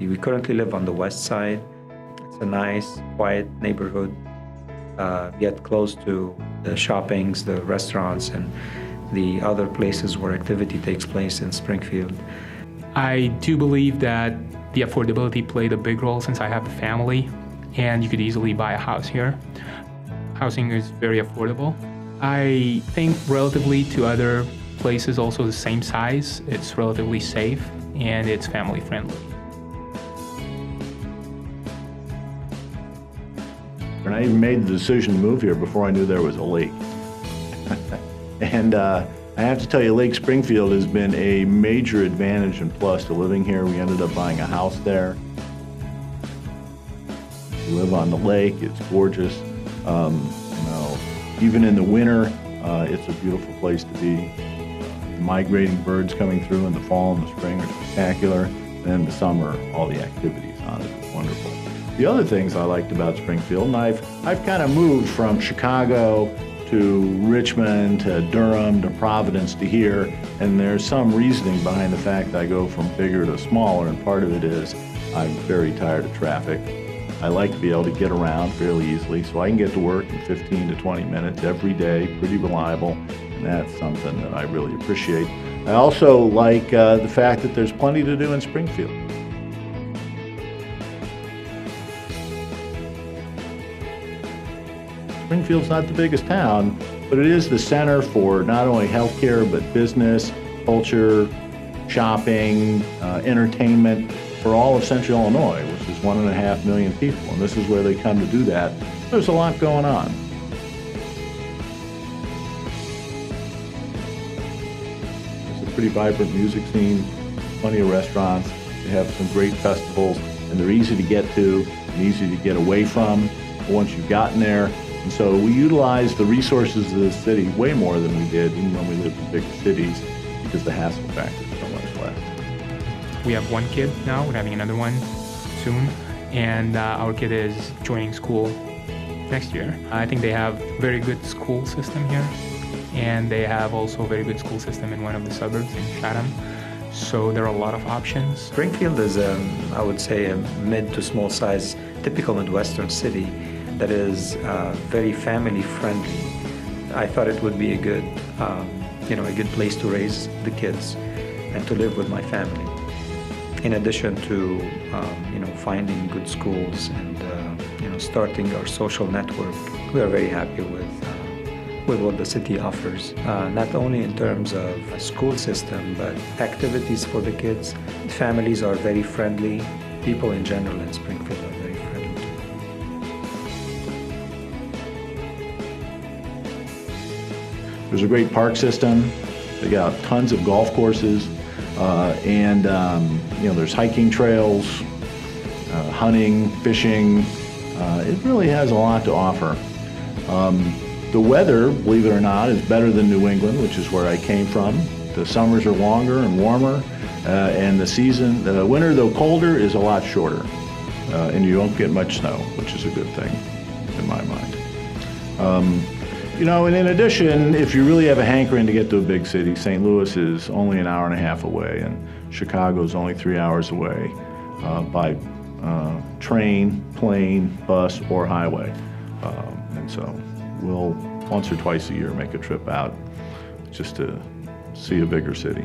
We currently live on the west side. It's a nice, quiet neighborhood, yet close to the shoppings, the restaurants, and the other places where activity takes place in Springfield. I do believe that the affordability played a big role since I have a family, and you could easily buy a house here. Housing is very affordable. I think relatively to other places also the same size, it's relatively safe and it's family friendly. And I even made the decision to move here before I knew there was a lake. And I have to tell you, Lake Springfield has been a major advantage and plus to living here. We ended up buying a house there. We live on the lake, it's gorgeous. Even in the winter, it's a beautiful place to be. Migrating birds coming through in the fall and the spring are spectacular. And in the summer, all the activities on it is wonderful. The other things I liked about Springfield, and I've kind of moved from Chicago to Richmond to Durham to Providence to here, and there's some reasoning behind the fact I go from bigger to smaller, and part of it is I'm very tired of traffic. I like to be able to get around fairly easily, so I can get to work in 15 to 20 minutes every day, pretty reliable, and that's something that I really appreciate. I also like the fact that there's plenty to do in Springfield. Springfield's not the biggest town, but it is the center for not only healthcare, but business, culture, shopping, entertainment for all of Central Illinois, which is 1.5 million people, and this is where they come to do that. There's a lot going on. It's a pretty vibrant music scene, plenty of restaurants. They have some great festivals, and they're easy to get to and easy to get away from once you've gotten there. And so we utilize the resources of the city way more than we did even when we lived in big cities because the hassle factor is so much less. We have one kid now, we're having another one soon, and our kid is joining school next year. I think they have very good school system here, and they have also a very good school system in one of the suburbs in Chatham. So there are a lot of options. Springfield is, I would say, a mid to small size, typical Midwestern city that is very family friendly. I thought it would be a good, a good place to raise the kids and to live with my family. In addition to, finding good schools and, starting our social network, we are very happy with what the city offers, not only in terms of a school system, but activities for the kids. Families are very friendly. People in general in Springfield are very friendly. There's a great park system. They got tons of golf courses, and there's hiking trails, hunting, fishing. It really has a lot to offer. The weather, believe it or not, is better than New England, which is where I came from. The summers are longer and warmer, and the winter, though colder, is a lot shorter, and you don't get much snow, which is a good thing in my mind. And in addition, if you really have a hankering to get to a big city, St. Louis is only an hour and a half away, and Chicago is only 3 hours away by train, plane, bus, or highway. And so we'll once or twice a year make a trip out just to see a bigger city.